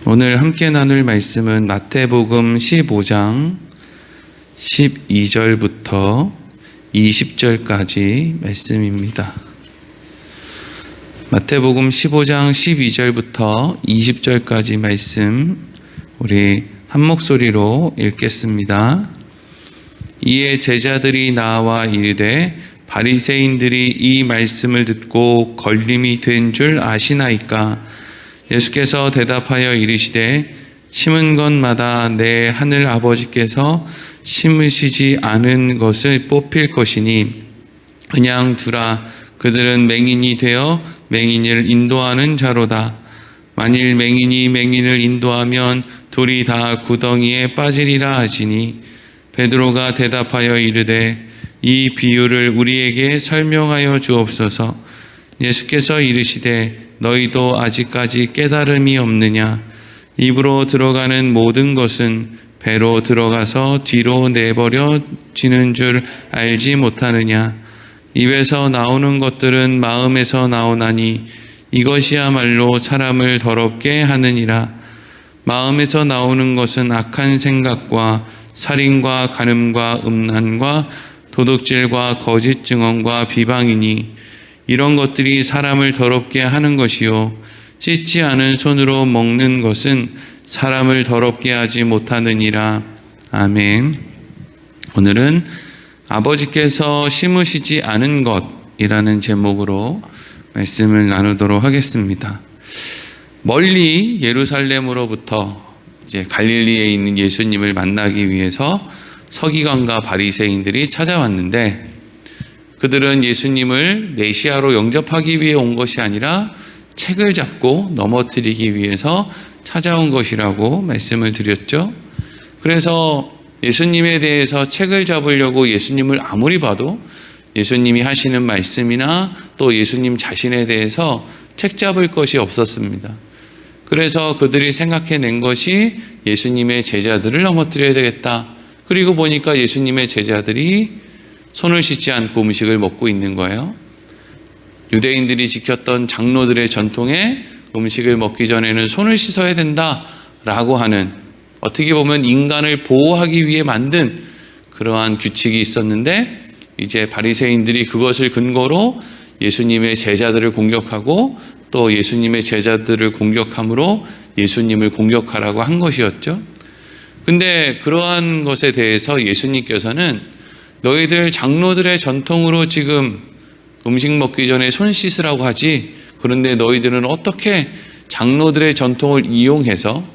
오늘 함께 나눌 말씀은 마태복음 15장 12절부터 20절까지 말씀입니다. 마태복음 15장 12절부터 20절까지 말씀 우리 한 목소리로 읽겠습니다. 이에 제자들이 나와 이르되 바리새인들이 이 말씀을 듣고 걸림이 된 줄 아시나이까? 예수께서 대답하여 이르시되 심은 것마다 내 하늘 아버지께서 심으시지 않은 것을 뽑힐 것이니 그냥 두라. 그들은 맹인이 되어 맹인을 인도하는 자로다. 만일 맹인이 맹인을 인도하면 둘이 다 구덩이에 빠지리라 하시니 베드로가 대답하여 이르되 이 비유를 우리에게 설명하여 주옵소서. 예수께서 이르시되 너희도 아직까지 깨달음이 없느냐? 입으로 들어가는 모든 것은 배로 들어가서 뒤로 내버려지는 줄 알지 못하느냐? 입에서 나오는 것들은 마음에서 나오나니 이것이야말로 사람을 더럽게 하느니라. 마음에서 나오는 것은 악한 생각과 살인과 간음과 음란과 도둑질과 거짓 증언과 비방이니 이런 것들이 사람을 더럽게 하는 것이요 씻지 않은 손으로 먹는 것은 사람을 더럽게 하지 못하느니라. 아멘. 오늘은 아버지께서 심으시지 않은 것이라는 제목으로 말씀을 나누도록 하겠습니다. 멀리 예루살렘으로부터 이제 갈릴리에 있는 예수님을 만나기 위해서 서기관과 바리새인들이 찾아왔는데 그들은 예수님을 메시아로 영접하기 위해 온 것이 아니라 책을 잡고 넘어뜨리기 위해서 찾아온 것이라고 말씀을 드렸죠. 그래서 예수님에 대해서 책을 잡으려고 예수님을 아무리 봐도 예수님이 하시는 말씀이나 또 예수님 자신에 대해서 책 잡을 것이 없었습니다. 그래서 그들이 생각해낸 것이 예수님의 제자들을 넘어뜨려야 되겠다. 그리고 보니까 예수님의 제자들이 손을 씻지 않고 음식을 먹고 있는 거예요. 유대인들이 지켰던 장로들의 전통에 음식을 먹기 전에는 손을 씻어야 된다라고 하는, 어떻게 보면 인간을 보호하기 위해 만든 그러한 규칙이 있었는데 이제 바리새인들이 그것을 근거로 예수님의 제자들을 공격하고 또 예수님의 제자들을 공격함으로 예수님을 공격하라고 한 것이었죠. 근데 그러한 것에 대해서 예수님께서는 너희들 장로들의 전통으로 지금 음식 먹기 전에 손 씻으라고 하지, 그런데 너희들은 어떻게 장로들의 전통을 이용해서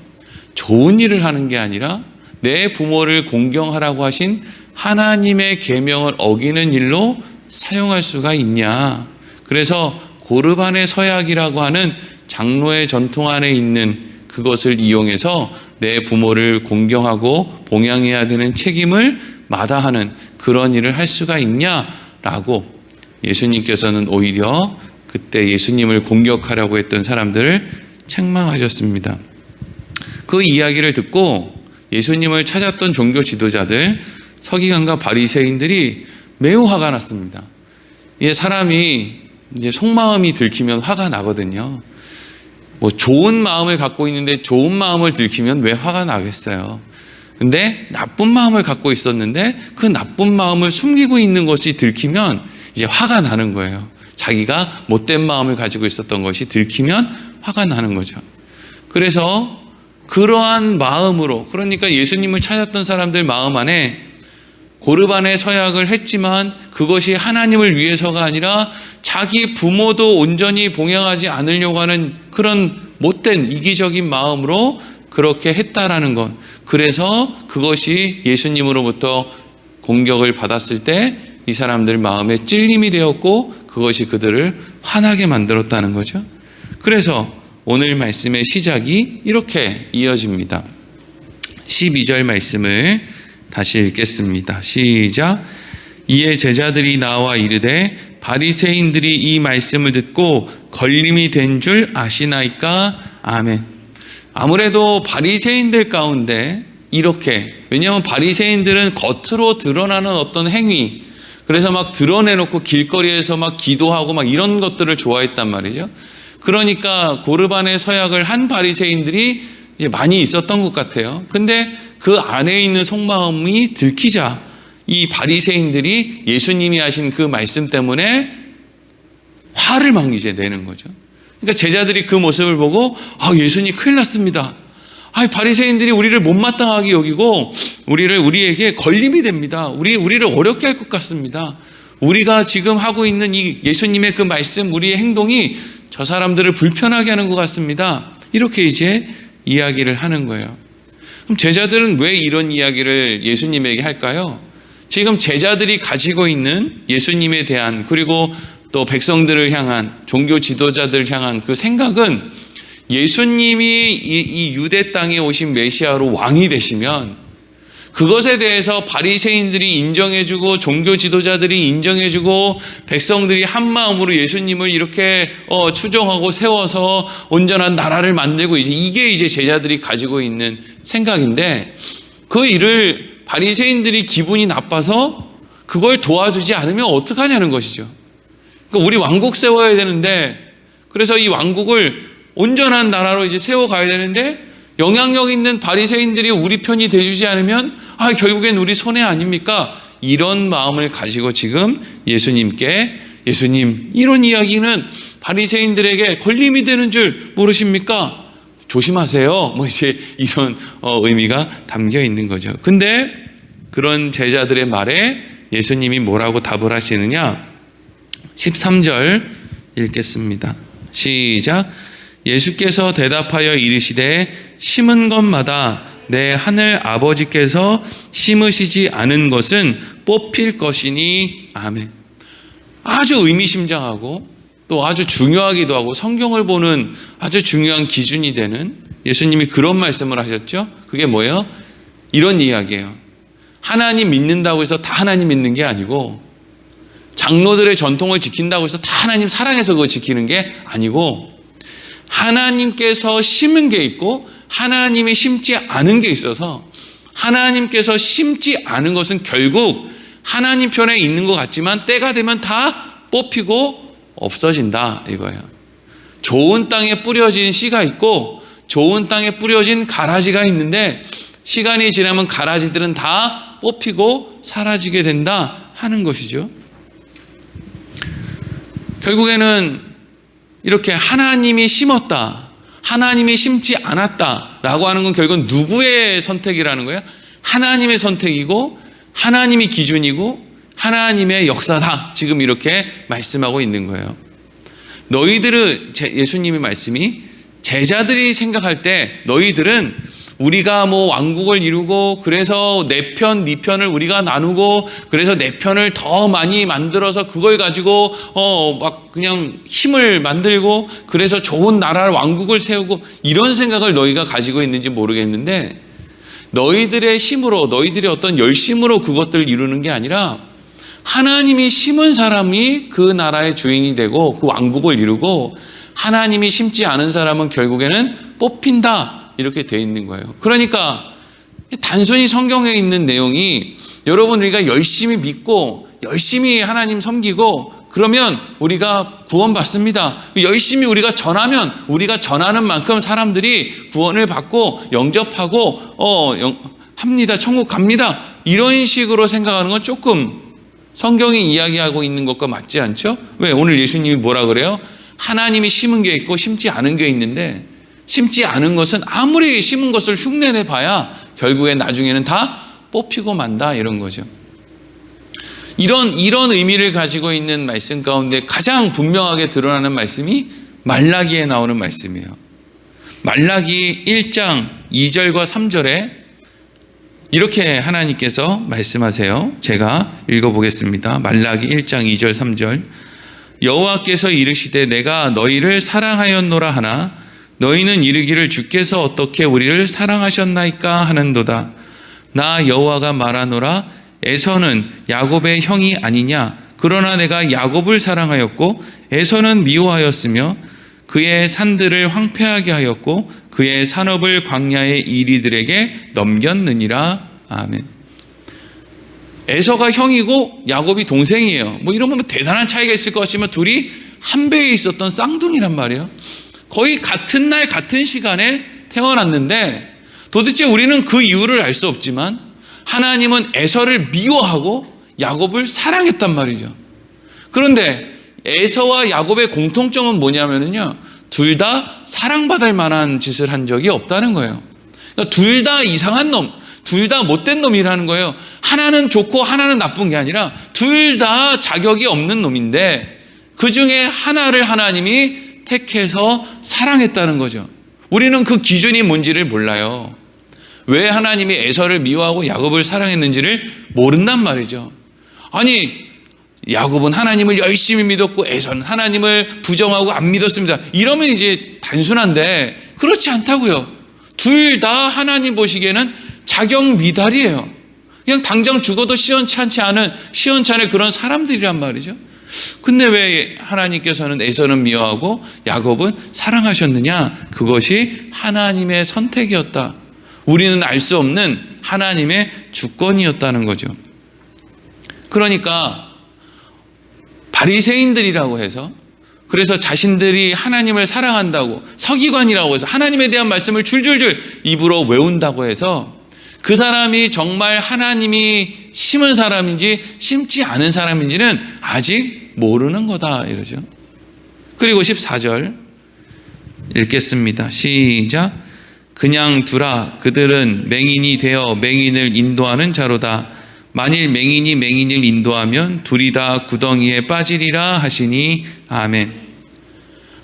좋은 일을 하는 게 아니라 내 부모를 공경하라고 하신 하나님의 계명을 어기는 일로 사용할 수가 있냐. 그래서 고르반의 서약이라고 하는 장로의 전통 안에 있는 그것을 이용해서 내 부모를 공경하고 봉양해야 되는 책임을 마다하는 그런 일을 할 수가 있냐라고 예수님께서는 오히려 그때 예수님을 공격하려고 했던 사람들을 책망하셨습니다. 그 이야기를 듣고 예수님을 찾았던 종교 지도자들, 서기관과 바리새인들이 매우 화가 났습니다. 이 사람이 이제 속마음이 들키면 화가 나거든요. 뭐 좋은 마음을 갖고 있는데 좋은 마음을 들키면 왜 화가 나겠어요? 근데 나쁜 마음을 갖고 있었는데 그 나쁜 마음을 숨기고 있는 것이 들키면 이제 화가 나는 거예요. 자기가 못된 마음을 가지고 있었던 것이 들키면 화가 나는 거죠. 그래서 그러한 마음으로, 그러니까 예수님을 찾았던 사람들 마음 안에 고르반의 서약을 했지만 그것이 하나님을 위해서가 아니라 자기 부모도 온전히 봉양하지 않으려고 하는 그런 못된 이기적인 마음으로 그렇게 했다라는 것. 그래서 그것이 예수님으로부터 공격을 받았을 때 이 사람들 마음에 찔림이 되었고 그것이 그들을 화나게 만들었다는 거죠. 그래서 오늘 말씀의 시작이 이렇게 이어집니다. 12절 말씀을 다시 읽겠습니다. 시작. 이에 제자들이 나와 이르되 바리새인들이 이 말씀을 듣고 걸림이 된 줄 아시나이까? 아멘. 아무래도 바리새인들 가운데 이렇게, 왜냐하면 바리새인들은 겉으로 드러나는 어떤 행위, 그래서 막 드러내놓고 길거리에서 막 기도하고 막 이런 것들을 좋아했단 말이죠. 그러니까 고르반의 서약을 한 바리새인들이 이제 많이 있었던 것 같아요. 근데 그 안에 있는 속마음이 들키자 이 바리새인들이 예수님이 하신 그 말씀 때문에 화를 막 이제 내는 거죠. 그러니까 제자들이 그 모습을 보고 예수님 큰일 났습니다. 바리새인들이 우리를 못마땅하게 여기고 우리에게 걸림이 됩니다. 우리를 어렵게 할 것 같습니다. 우리가 지금 하고 있는 이 예수님의 그 말씀, 우리의 행동이 저 사람들을 불편하게 하는 것 같습니다. 이렇게 이제 이야기를 하는 거예요. 그럼 제자들은 왜 이런 이야기를 예수님에게 할까요? 지금 제자들이 가지고 있는 예수님에 대한, 그리고 또 백성들을 향한, 종교 지도자들을 향한 그 생각은 예수님이 이 유대 땅에 오신 메시아로 왕이 되시면 그것에 대해서 바리새인들이 인정해주고 종교 지도자들이 인정해주고 백성들이 한 마음으로 예수님을 이렇게 추종하고 세워서 온전한 나라를 만들고 이게 이제 제자들이 가지고 있는 생각인데, 그 일을 바리새인들이 기분이 나빠서 그걸 도와주지 않으면 어떡하냐는 것이죠. 그러니까 우리 왕국 세워야 되는데, 그래서 이 왕국을 온전한 나라로 이제 세워가야 되는데 영향력 있는 바리새인들이 우리 편이 돼주지 않으면 결국엔 우리 손해 아닙니까? 이런 마음을 가지고 지금 예수님께, 예수님 이런 이야기는 바리새인들에게 걸림이 되는 줄 모르십니까? 조심하세요. 이제 이런 의미가 담겨 있는 거죠. 근데 그런 제자들의 말에 예수님이 뭐라고 답을 하시느냐? 13절 읽겠습니다. 시작. 예수께서 대답하여 이르시되 심은 것마다 내 하늘 아버지께서 심으시지 않은 것은 뽑힐 것이니. 아멘. 아주 의미심장하고 또 아주 중요하기도 하고 성경을 보는 아주 중요한 기준이 되는 예수님이 그런 말씀을 하셨죠. 그게 뭐예요? 이런 이야기예요. 하나님 믿는다고 해서 다 하나님 믿는 게 아니고, 장로들의 전통을 지킨다고 해서 다 하나님 사랑해서 그거 지키는 게 아니고, 하나님께서 심은 게 있고 하나님이 심지 않은 게 있어서, 하나님께서 심지 않은 것은 결국 하나님 편에 있는 것 같지만 때가 되면 다 뽑히고 없어진다 이거예요. 좋은 땅에 뿌려진 씨가 있고 좋은 땅에 뿌려진 가라지가 있는데 시간이 지나면 가라지들은 다 뽑히고 사라지게 된다 하는 것이죠. 결국에는 이렇게 하나님이 심었다, 하나님이 심지 않았다라고 하는 건 결국은 누구의 선택이라는 거예요? 하나님의 선택이고 하나님이 기준이고 하나님의 역사다. 지금 이렇게 말씀하고 있는 거예요. 너희들은, 예수님의 말씀이 제자들이 생각할 때 너희들은 우리가 왕국을 이루고 그래서 내 편, 네 편을 우리가 나누고 그래서 내 편을 더 많이 만들어서 그걸 가지고 막 그냥 힘을 만들고 그래서 좋은 나라 왕국을 세우고 이런 생각을 너희가 가지고 있는지 모르겠는데, 너희들의 힘으로, 너희들의 어떤 열심으로 그것들을 이루는 게 아니라 하나님이 심은 사람이 그 나라의 주인이 되고 그 왕국을 이루고, 하나님이 심지 않은 사람은 결국에는 뽑힌다 이렇게 돼 있는 거예요. 그러니까 단순히 성경에 있는 내용이 여러분 우리가 열심히 믿고 열심히 하나님 섬기고 그러면 우리가 구원받습니다. 열심히 우리가 전하면 우리가 전하는 만큼 사람들이 구원을 받고 영접하고 합니다. 천국 갑니다. 이런 식으로 생각하는 건 조금 성경이 이야기하고 있는 것과 맞지 않죠? 왜? 오늘 예수님이 뭐라 그래요? 하나님이 심은 게 있고 심지 않은 게 있는데, 심지 않은 것은 아무리 심은 것을 흉내내 봐야 결국에 나중에는 다 뽑히고 만다 이런 거죠. 이런 의미를 가지고 있는 말씀 가운데 가장 분명하게 드러나는 말씀이 말라기에 나오는 말씀이에요. 말라기 1장 2절과 3절에 이렇게 하나님께서 말씀하세요. 제가 읽어보겠습니다. 말라기 1장 2절 3절. 여호와께서 이르시되 내가 너희를 사랑하였노라 하나 너희는 이르기를 주께서 어떻게 우리를 사랑하셨나이까 하는도다. 나 여호와가 말하노라 에서는 야곱의 형이 아니냐. 그러나 내가 야곱을 사랑하였고 에서는 미워하였으며 그의 산들을 황폐하게 하였고 그의 산업을 광야의 이리들에게 넘겼느니라. 아멘. 에서가 형이고 야곱이 동생이에요. 이러면 대단한 차이가 있을 것 같지만 둘이 한 배에 있었던 쌍둥이란 말이에요. 거의 같은 날 같은 시간에 태어났는데 도대체 우리는 그 이유를 알 수 없지만 하나님은 에서를 미워하고 야곱을 사랑했단 말이죠. 그런데 에서와 야곱의 공통점은 뭐냐면요, 둘 다 사랑받을 만한 짓을 한 적이 없다는 거예요. 그러니까 둘 다 이상한 놈, 둘 다 못된 놈이라는 거예요. 하나는 좋고 하나는 나쁜 게 아니라 둘 다 자격이 없는 놈인데 그 중에 하나를 하나님이 택해서 사랑했다는 거죠. 우리는 그 기준이 뭔지를 몰라요. 왜 하나님이 에서를 미워하고 야곱을 사랑했는지를 모른단 말이죠. 아니, 야곱은 하나님을 열심히 믿었고 에서는 하나님을 부정하고 안 믿었습니다. 이러면 이제 단순한데 그렇지 않다고요. 둘 다 하나님 보시기에는 자격 미달이에요. 그냥 당장 죽어도 시원찮지 않은 그런 사람들이란 말이죠. 근데 왜 하나님께서는 에서는 미워하고 야곱은 사랑하셨느냐? 그것이 하나님의 선택이었다. 우리는 알 수 없는 하나님의 주권이었다는 거죠. 그러니까 바리새인들이라고 해서, 그래서 자신들이 하나님을 사랑한다고, 서기관이라고 해서 하나님에 대한 말씀을 줄줄줄 입으로 외운다고 해서 그 사람이 정말 하나님이 심은 사람인지 심지 않은 사람인지는 아직 모르는 거다 이러죠. 그리고 14절 읽겠습니다. 시작. 그냥 두라. 그들은 맹인이 되어 맹인을 인도하는 자로다. 만일 맹인이 맹인을 인도하면 둘이 다 구덩이에 빠지리라 하시니 아멘.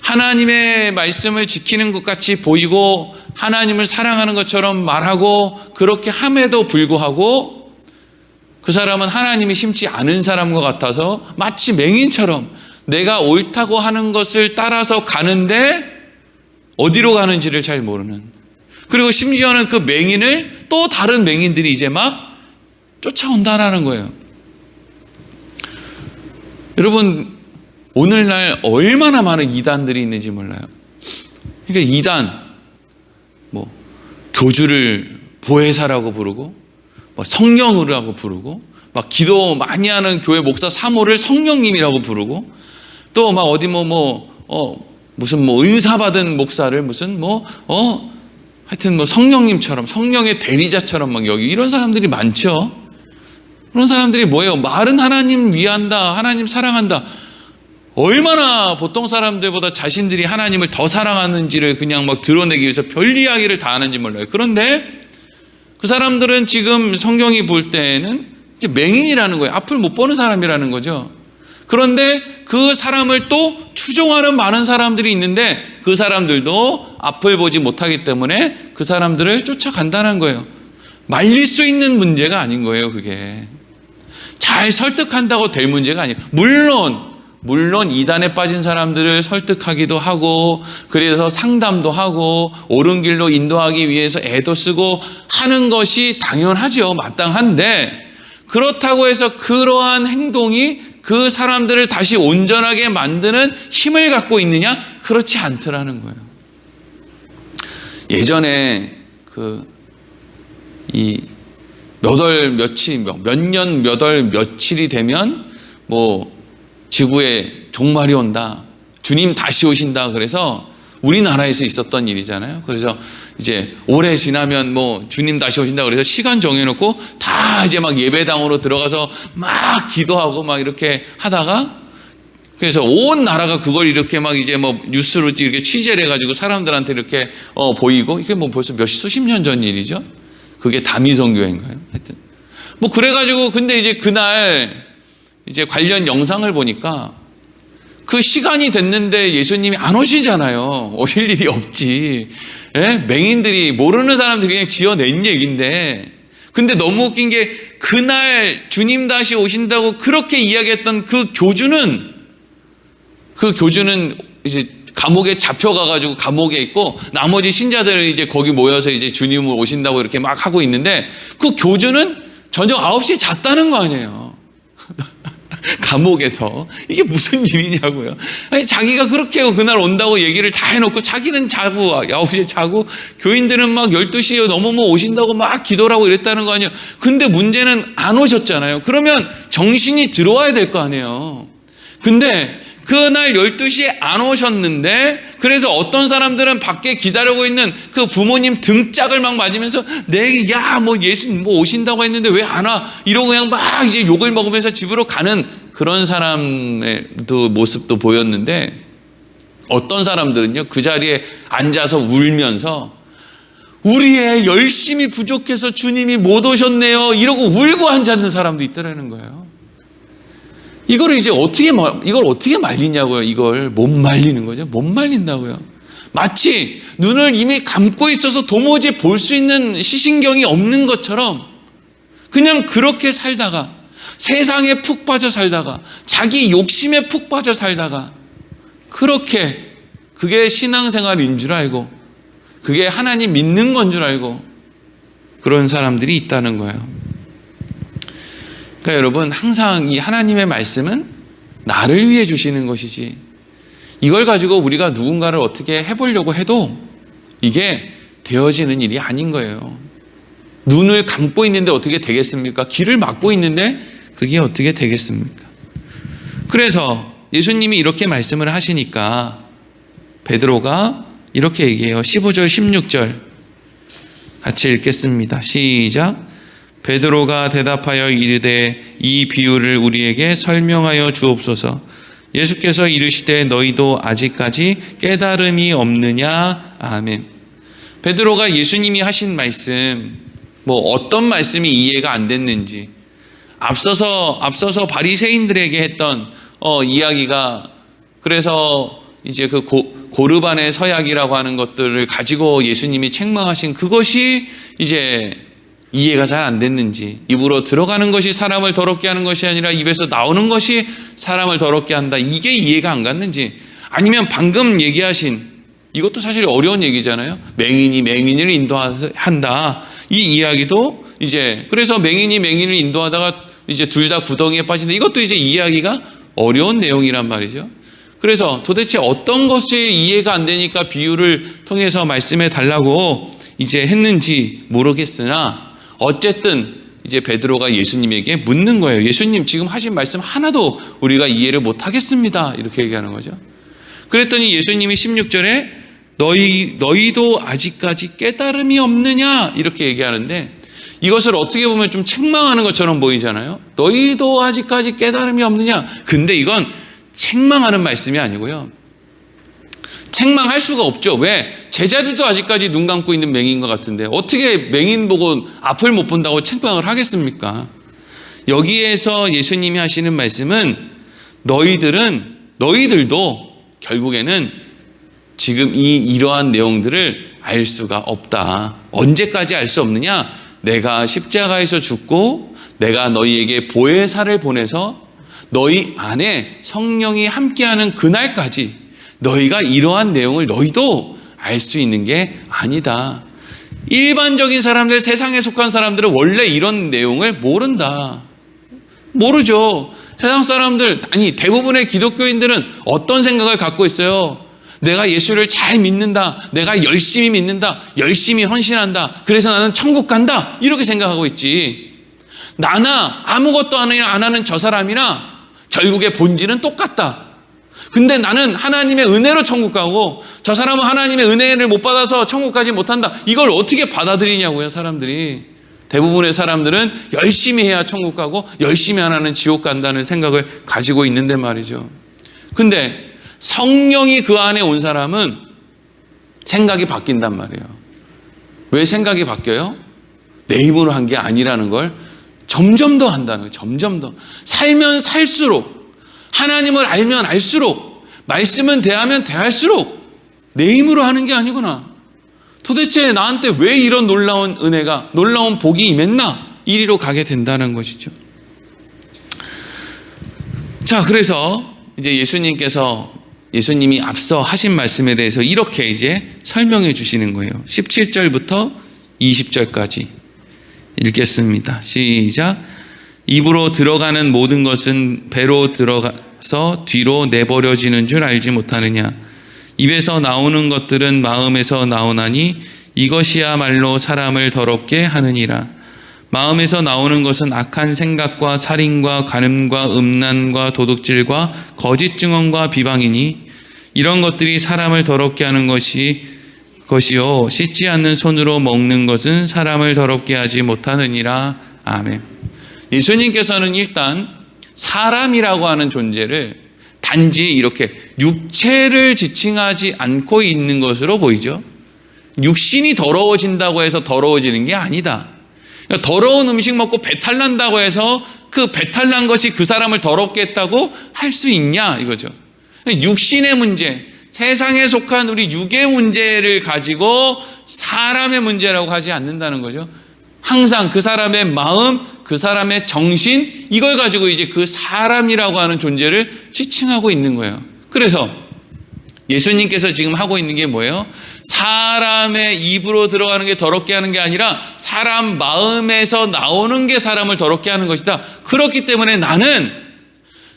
하나님의 말씀을 지키는 것 같이 보이고 하나님을 사랑하는 것처럼 말하고 그렇게 함에도 불구하고 그 사람은 하나님이 심지 않은 사람과 같아서 마치 맹인처럼 내가 옳다고 하는 것을 따라서 가는데 어디로 가는지를 잘 모르는, 그리고 심지어는 그 맹인을 또 다른 맹인들이 이제 막 쫓아온다라는 거예요. 여러분, 오늘날 얼마나 많은 이단들이 있는지 몰라요. 그러니까 이단, 교주를 보혜사라고 부르고, 성령이라고 부르고, 막 기도 많이 하는 교회 목사 사모를 성령님이라고 부르고, 또 막 어디 무슨 은사 받은 목사를 하여튼 성령님처럼, 성령의 대리자처럼 막 여기 이런 사람들이 많죠. 그런 사람들이 뭐예요? 말은 하나님 위한다, 하나님 사랑한다. 얼마나 보통 사람들보다 자신들이 하나님을 더 사랑하는지를 그냥 막 드러내기 위해서 별 이야기를 다 하는지 몰라요. 그런데 그 사람들은 지금 성경이 볼 때는 이제 맹인이라는 거예요. 앞을 못 보는 사람이라는 거죠. 그런데 그 사람을 또 추종하는 많은 사람들이 있는데 그 사람들도 앞을 보지 못하기 때문에 그 사람들을 쫓아간다는 거예요. 말릴 수 있는 문제가 아닌 거예요. 그게 잘 설득한다고 될 문제가 아니에요. 물론 이단에 빠진 사람들을 설득하기도 하고 그래서 상담도 하고 옳은 길로 인도하기 위해서 애도 쓰고 하는 것이 당연하죠. 마땅한데 그렇다고 해서 그러한 행동이 그 사람들을 다시 온전하게 만드는 힘을 갖고 있느냐? 그렇지 않더라는 거예요. 예전에 몇 년 며칠이 되면 지구에 종말이 온다, 주님 다시 오신다. 그래서 우리나라에서 있었던 일이잖아요. 그래서 이제 오래 지나면 주님 다시 오신다 그래서 시간 정해놓고 다 이제 막 예배당으로 들어가서 막 기도하고 막 이렇게 하다가 그래서 온 나라가 그걸 이렇게 막 이제 뉴스로 이렇게 취재를 해가지고 사람들한테 이렇게 보이고 이게 벌써 수십 년 전 일이죠. 그게 다미성교회인가요? 하여튼 그래가지고 근데 이제 그날 이제 관련 영상을 보니까 그 시간이 됐는데 예수님이 안 오시잖아요. 오실 일이 없지. 예? 맹인들이 모르는 사람들이 그냥 지어낸 얘기인데 근데 너무 웃긴 게 그날 주님 다시 오신다고 그렇게 이야기했던 그 교주는 이제 감옥에 잡혀가가지고 감옥에 있고 나머지 신자들은 이제 거기 모여서 이제 주님을 오신다고 이렇게 막 하고 있는데 그 교주는 저녁 9시에 잤다는 거 아니에요. 감옥에서. 이게 무슨 일이냐고요. 아니, 자기가 그렇게 그날 온다고 얘기를 다 해놓고 자기는 자고 9시에 자고 교인들은 막 12시에 넘으면 오신다고 막 기도를 하고 이랬다는 거 아니에요. 근데 문제는 안 오셨잖아요. 그러면 정신이 들어와야 될 거 아니에요. 근데 그날 12시에 안 오셨는데, 그래서 어떤 사람들은 밖에 기다리고 있는 그 부모님 등짝을 막 맞으면서 뭐 예수님 뭐 오신다고 했는데 왜 안 와? 이러고 그냥 막 이제 욕을 먹으면서 집으로 가는 그런 사람의 모습도 보였는데, 어떤 사람들은요, 그 자리에 앉아서 울면서 우리의 열심이 부족해서 주님이 못 오셨네요, 이러고 울고 앉았는 사람도 있더라는 거예요. 이걸 어떻게 말리냐고요. 이걸 못 말리는 거죠. 못 말린다고요. 마치 눈을 이미 감고 있어서 도무지 볼 수 있는 시신경이 없는 것처럼 그냥 그렇게 살다가, 세상에 푹 빠져 살다가, 자기 욕심에 푹 빠져 살다가, 그렇게 그게 신앙생활인 줄 알고, 그게 하나님 믿는 건 줄 알고 그런 사람들이 있다는 거예요. 그러니까 여러분, 항상 이 하나님의 말씀은 나를 위해 주시는 것이지, 이걸 가지고 우리가 누군가를 어떻게 해보려고 해도 이게 되어지는 일이 아닌 거예요. 눈을 감고 있는데 어떻게 되겠습니까? 귀를 막고 있는데 그게 어떻게 되겠습니까? 그래서 예수님이 이렇게 말씀을 하시니까 베드로가 이렇게 얘기해요. 15절 16절 같이 읽겠습니다. 시작. 베드로가 대답하여 이르되 이 비유를 우리에게 설명하여 주옵소서. 예수께서 이르시되 너희도 아직까지 깨달음이 없느냐. 아멘. 베드로가 예수님이 하신 말씀, 뭐 어떤 말씀이 이해가 안 됐는지, 앞서서 바리새인들에게 했던 이야기가, 그래서 이제 그 고르반의 서약이라고 하는 것들을 가지고 예수님이 책망하신 그것이 이제 이해가 잘 안 됐는지, 입으로 들어가는 것이 사람을 더럽게 하는 것이 아니라 입에서 나오는 것이 사람을 더럽게 한다, 이게 이해가 안 갔는지, 아니면 방금 얘기하신, 이것도 사실 어려운 얘기잖아요. 맹인이 맹인을 인도한다, 이 이야기도 이제, 그래서 맹인이 맹인을 인도하다가 이제 둘 다 구덩이에 빠진다, 이것도 이제 이해하기가 어려운 내용이란 말이죠. 그래서 도대체 어떤 것이 이해가 안 되니까 비유를 통해서 말씀해 달라고 이제 했는지 모르겠으나, 어쨌든 이제 베드로가 예수님에게 묻는 거예요. 예수님, 지금 하신 말씀 하나도 우리가 이해를 못 하겠습니다, 이렇게 얘기하는 거죠. 그랬더니 예수님이 16절에 너희도 아직까지 깨달음이 없느냐, 이렇게 얘기하는데, 이것을 어떻게 보면 좀 책망하는 것처럼 보이잖아요. 너희도 아직까지 깨달음이 없느냐. 근데 이건 책망하는 말씀이 아니고요, 책망할 수가 없죠. 왜? 제자들도 아직까지 눈 감고 있는 맹인 것 같은데 어떻게 맹인 보고 앞을 못 본다고 책망을 하겠습니까? 여기에서 예수님이 하시는 말씀은 너희들도 결국에는 지금 이러한 내용들을 알 수가 없다. 언제까지 알 수 없느냐? 내가 십자가에서 죽고 내가 너희에게 보혜사를 보내서 너희 안에 성령이 함께하는 그날까지 너희가 이러한 내용을 너희도 알 수 있는 게 아니다. 일반적인 사람들, 세상에 속한 사람들은 원래 이런 내용을 모른다. 모르죠. 세상 사람들, 아니 대부분의 기독교인들은 어떤 생각을 갖고 있어요? 내가 예수를 잘 믿는다, 내가 열심히 믿는다, 열심히 헌신한다, 그래서 나는 천국 간다, 이렇게 생각하고 있지. 나나 아무것도 안 하는 저 사람이나 결국에 본질은 똑같다. 근데 나는 하나님의 은혜로 천국 가고 저 사람은 하나님의 은혜를 못 받아서 천국 가지 못한다. 이걸 어떻게 받아들이냐고요, 사람들이. 대부분의 사람들은 열심히 해야 천국 가고 열심히 안 하는 지옥 간다는 생각을 가지고 있는데 말이죠. 근데 성령이 그 안에 온 사람은 생각이 바뀐단 말이에요. 왜 생각이 바뀌어요? 내 힘으로 한 게 아니라는 걸 점점 더 한다는 거예요. 점점 더. 살면 살수록, 하나님을 알면 알수록, 말씀은 대하면 대할수록 내 힘으로 하는 게 아니구나. 도대체 나한테 왜 이런 놀라운 은혜가, 놀라운 복이 임했나? 이리로 가게 된다는 것이죠. 자, 그래서 이제 예수님이 앞서 하신 말씀에 대해서 이렇게 이제 설명해 주시는 거예요. 17절부터 20절까지 읽겠습니다. 시작. 입으로 들어가는 모든 것은 배로 들어가서 뒤로 내버려지는 줄 알지 못하느냐. 입에서 나오는 것들은 마음에서 나오나니 이것이야말로 사람을 더럽게 하느니라. 마음에서 나오는 것은 악한 생각과 살인과 간음과 음란과 도둑질과 거짓 증언과 비방이니 이런 것들이 사람을 더럽게 하는 것이요 씻지 않는 손으로 먹는 것은 사람을 더럽게 하지 못하느니라. 아멘. 예수님께서는 일단 사람이라고 하는 존재를 단지 이렇게 육체를 지칭하지 않고 있는 것으로 보이죠. 육신이 더러워진다고 해서 더러워지는 게 아니다. 그러니까 더러운 음식 먹고 배탈 난다고 해서 그 배탈 난 것이 그 사람을 더럽게 했다고 할 수 있냐 이거죠. 육신의 문제, 세상에 속한 우리 육의 문제를 가지고 사람의 문제라고 하지 않는다는 거죠. 항상 그 사람의 마음, 그 사람의 정신, 이걸 가지고 이제 그 사람이라고 하는 존재를 지칭하고 있는 거예요. 그래서 예수님께서 지금 하고 있는 게 뭐예요? 사람의 입으로 들어가는 게 더럽게 하는 게 아니라 사람 마음에서 나오는 게 사람을 더럽게 하는 것이다. 그렇기 때문에 나는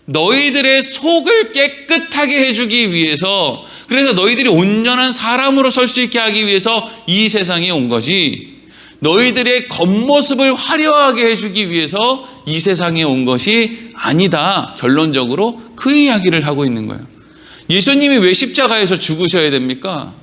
너희들의 속을 깨끗하게 해주기 위해서, 그래서 너희들이 온전한 사람으로 설 수 있게 하기 위해서 이 세상에 온 거지, 너희들의 겉모습을 화려하게 해주기 위해서 이 세상에 온 것이 아니다. 결론적으로 그 이야기를 하고 있는 거예요. 예수님이 왜 십자가에서 죽으셔야 됩니까?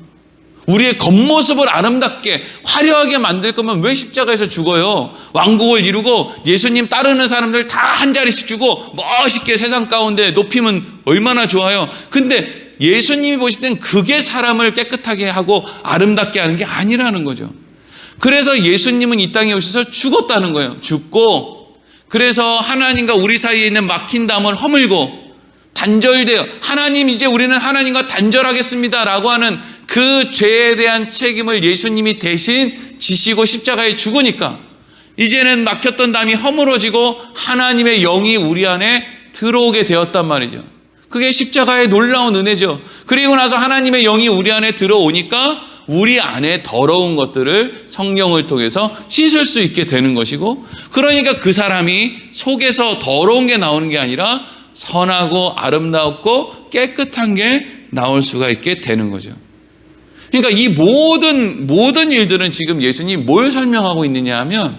우리의 겉모습을 아름답게 화려하게 만들 거면 왜 십자가에서 죽어요? 왕국을 이루고 예수님 따르는 사람들 다 한 자리씩 주고 멋있게 세상 가운데 높이면 얼마나 좋아요. 근데 예수님이 보실 땐 그게 사람을 깨끗하게 하고 아름답게 하는 게 아니라는 거죠. 그래서 예수님은 이 땅에 오셔서 죽었다는 거예요. 죽고, 그래서 하나님과 우리 사이에 있는 막힌 담을 허물고 단절되어, 하나님 이제 우리는 하나님과 단절하겠습니다 라고 하는 그 죄에 대한 책임을 예수님이 대신 지시고 십자가에 죽으니까 이제는 막혔던 담이 허물어지고 하나님의 영이 우리 안에 들어오게 되었단 말이죠. 그게 십자가의 놀라운 은혜죠. 그리고 나서 하나님의 영이 우리 안에 들어오니까 우리 안에 더러운 것들을 성령을 통해서 씻을 수 있게 되는 것이고, 그러니까 그 사람이 속에서 더러운 게 나오는 게 아니라 선하고 아름답고 깨끗한 게 나올 수가 있게 되는 거죠. 그러니까 이 모든 일들은 지금 예수님이 뭘 설명하고 있느냐 하면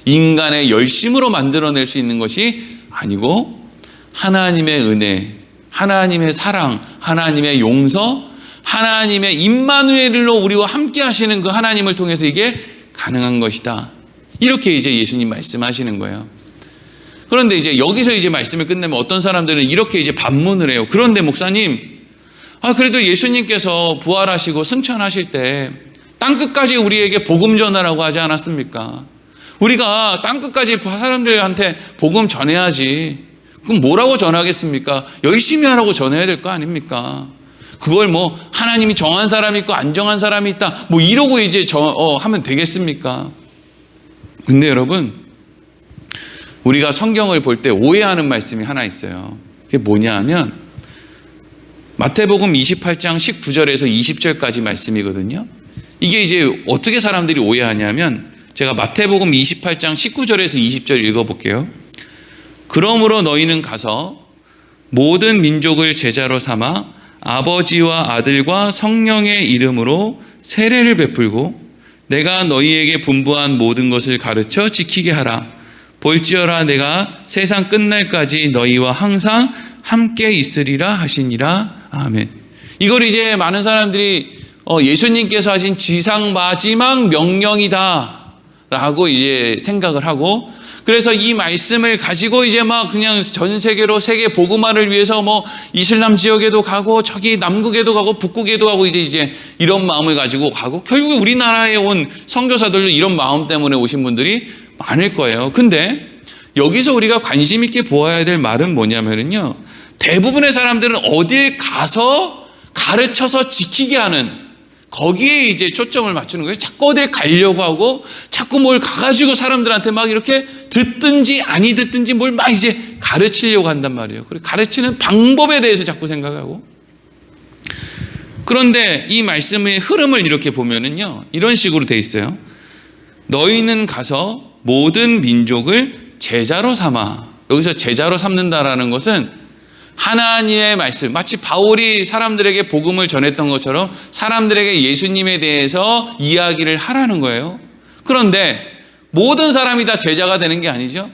인간의 열심으로 만들어낼 수 있는 것이 아니고 하나님의 은혜, 하나님의 사랑, 하나님의 용서, 하나님의 임마누엘로 우리와 함께 하시는 그 하나님을 통해서 이게 가능한 것이다. 이렇게 이제 예수님 말씀하시는 거예요. 그런데 이제 여기서 이제 말씀을 끝내면 어떤 사람들은 이렇게 이제 반문을 해요. 그런데 목사님, 그래도 예수님께서 부활하시고 승천하실 때 땅끝까지 우리에게 복음 전하라고 하지 않았습니까? 우리가 땅끝까지 사람들한테 복음 전해야지. 그럼 뭐라고 전하겠습니까? 열심히 하라고 전해야 될 거 아닙니까? 그걸 뭐 하나님이 정한 사람이 있고 안 정한 사람이 있다 뭐 이러고 이제 하면 되겠습니까? 근데 여러분, 우리가 성경을 볼 때 오해하는 말씀이 하나 있어요. 그게 뭐냐 하면 마태복음 28장 19절에서 20절까지 말씀이거든요. 이게 이제 어떻게 사람들이 오해하냐면, 제가 마태복음 28장 19절에서 20절 읽어볼게요. 그러므로 너희는 가서 모든 민족을 제자로 삼아 아버지와 아들과 성령의 이름으로 세례를 베풀고 내가 너희에게 분부한 모든 것을 가르쳐 지키게 하라. 볼지어라 내가 세상 끝날까지 너희와 항상 함께 있으리라 하시니라. 아멘. 이걸 이제 많은 사람들이 예수님께서 하신 지상 마지막 명령이다 라고 이제 생각을 하고, 그래서 이 말씀을 가지고 이제 막 그냥 전 세계로 세계 복음화를 위해서 뭐 이슬람 지역에도 가고 저기 남극에도 가고 북극에도 가고 이제 이런 마음을 가지고 가고, 결국에 우리나라에 온 선교사들도 이런 마음 때문에 오신 분들이 많을 거예요. 근데 여기서 우리가 관심 있게 보아야 될 말은 뭐냐면요, 대부분의 사람들은 어딜 가서 가르쳐서 지키게 하는, 거기에 이제 초점을 맞추는 거예요. 자꾸 어딜 가려고 하고 자꾸 뭘 가가지고 사람들한테 막 이렇게 듣든지 아니 듣든지 뭘 막 이제 가르치려고 한단 말이에요. 그리고 가르치는 방법에 대해서 자꾸 생각하고. 그런데 이 말씀의 흐름을 이렇게 보면은요, 이런 식으로 돼 있어요. 너희는 가서 모든 민족을 제자로 삼아. 여기서 제자로 삼는다라는 것은 하나님의 말씀, 마치 바울이 사람들에게 복음을 전했던 것처럼 사람들에게 예수님에 대해서 이야기를 하라는 거예요. 그런데 모든 사람이 다 제자가 되는 게 아니죠.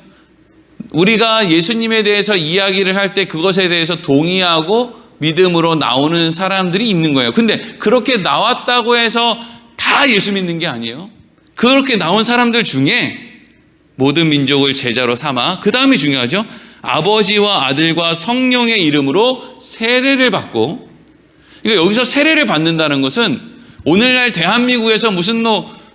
우리가 예수님에 대해서 이야기를 할 때 그것에 대해서 동의하고 믿음으로 나오는 사람들이 있는 거예요. 근데 그렇게 나왔다고 해서 다 예수 믿는 게 아니에요. 그렇게 나온 사람들 중에 모든 민족을 제자로 삼아, 그 다음이 중요하죠. 아버지와 아들과 성령의 이름으로 세례를 받고, 그러니까 여기서 세례를 받는다는 것은 오늘날 대한민국에서 무슨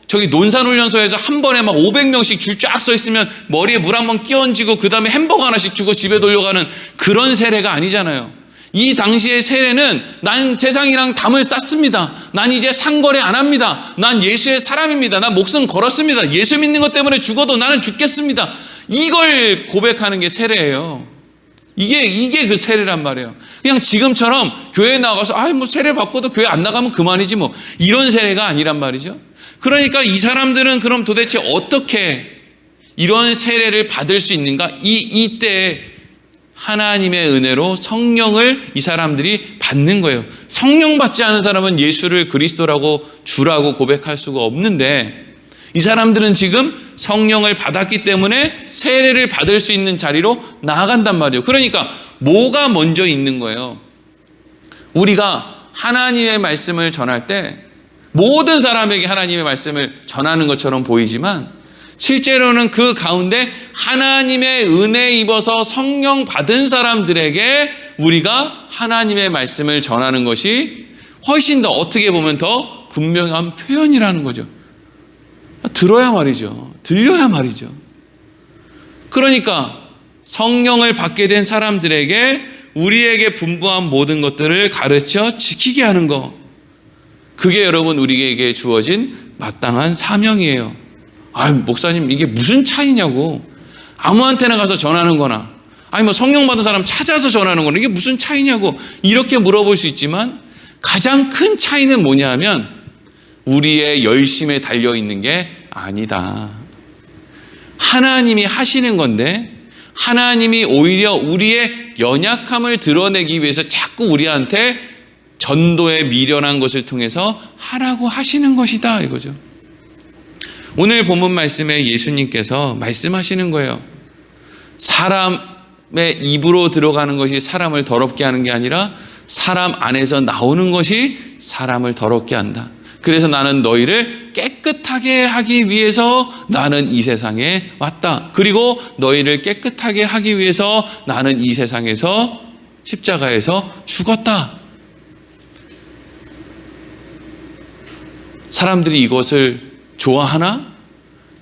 저기 논산훈련소에서 한 번에 막 500명씩 줄 쫙 서 있으면 머리에 물 한 번 끼얹고 그 다음에 햄버거 하나씩 주고 집에 돌려가는 그런 세례가 아니잖아요. 이 당시의 세례는 난 세상이랑 담을 쌌습니다. 난 이제 상거래 안 합니다. 난 예수의 사람입니다. 난 목숨 걸었습니다. 예수 믿는 것 때문에 죽어도 나는 죽겠습니다. 이걸 고백하는 게 세례예요. 이게 그 세례란 말이에요. 그냥 지금처럼 교회에 나가서 뭐 세례 받고도 교회 안 나가면 그만이지 뭐, 이런 세례가 아니란 말이죠. 그러니까 이 사람들은 그럼 도대체 어떻게 이런 세례를 받을 수 있는가? 이때 하나님의 은혜로 성령을 이 사람들이 받는 거예요. 성령 받지 않은 사람은 예수를 그리스도라고 주라고 고백할 수가 없는데, 이 사람들은 지금 성령을 받았기 때문에 세례를 받을 수 있는 자리로 나아간단 말이에요. 그러니까 뭐가 먼저 있는 거예요? 우리가 하나님의 말씀을 전할 때 모든 사람에게 하나님의 말씀을 전하는 것처럼 보이지만, 실제로는 그 가운데 하나님의 은혜 입어서 성령 받은 사람들에게 우리가 하나님의 말씀을 전하는 것이 훨씬 더, 어떻게 보면 더 분명한 표현이라는 거죠. 들어야 말이죠. 들려야 말이죠. 그러니까 성령을 받게 된 사람들에게 우리에게 분부한 모든 것들을 가르쳐 지키게 하는 것, 그게 여러분 우리에게 주어진 마땅한 사명이에요. 목사님 이게 무슨 차이냐고, 아무한테나 가서 전하는 거나 뭐 성령 받은 사람 찾아서 전하는 거나 이게 무슨 차이냐고 이렇게 물어볼 수 있지만, 가장 큰 차이는 뭐냐 하면 우리의 열심에 달려있는 게 아니다. 하나님이 하시는 건데, 하나님이 오히려 우리의 연약함을 드러내기 위해서 자꾸 우리한테 전도에 미련한 것을 통해서 하라고 하시는 것이다, 이거죠. 오늘 본문 말씀에 예수님께서 말씀하시는 거예요. 사람의 입으로 들어가는 것이 사람을 더럽게 하는 게 아니라 사람 안에서 나오는 것이 사람을 더럽게 한다. 그래서 나는 너희를 깨끗하게 하기 위해서 나는 이 세상에 왔다. 그리고 너희를 깨끗하게 하기 위해서 나는 이 세상에서 십자가에서 죽었다. 사람들이 이것을 좋아하나?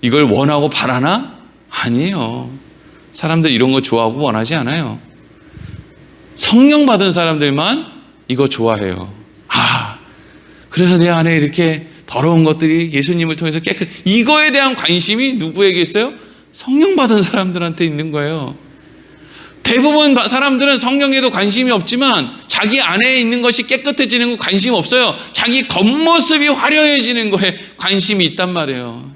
이걸 원하고 바라나? 아니에요. 사람들 이런 거 좋아하고 원하지 않아요. 성령 받은 사람들만 이거 좋아해요. 그래서 내 안에 이렇게 더러운 것들이 예수님을 통해서 이거에 대한 관심이 누구에게 있어요? 성령 받은 사람들한테 있는 거예요. 대부분 사람들은 성령에도 관심이 없지만 자기 안에 있는 것이 깨끗해지는 거 관심 없어요. 자기 겉모습이 화려해지는 거에 관심이 있단 말이에요.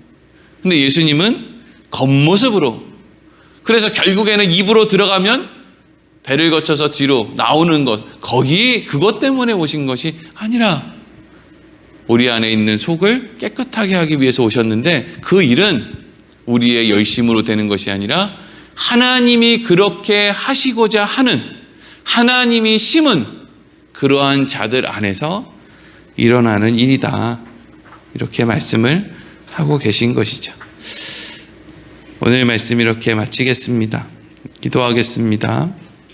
근데 예수님은 겉모습으로, 그래서 결국에는 입으로 들어가면 배를 거쳐서 뒤로 나오는 것, 그것 때문에 오신 것이 아니라 우리 안에 있는 속을 깨끗하게 하기 위해서 오셨는데, 그 일은 우리의 열심으로 되는 것이 아니라 하나님이 그렇게 하시고자 하는, 하나님이 심은 그러한 자들 안에서 일어나는 일이다, 이렇게 말씀을 하고 계신 것이죠. 오늘 말씀 이렇게 마치겠습니다. 기도하겠습니다.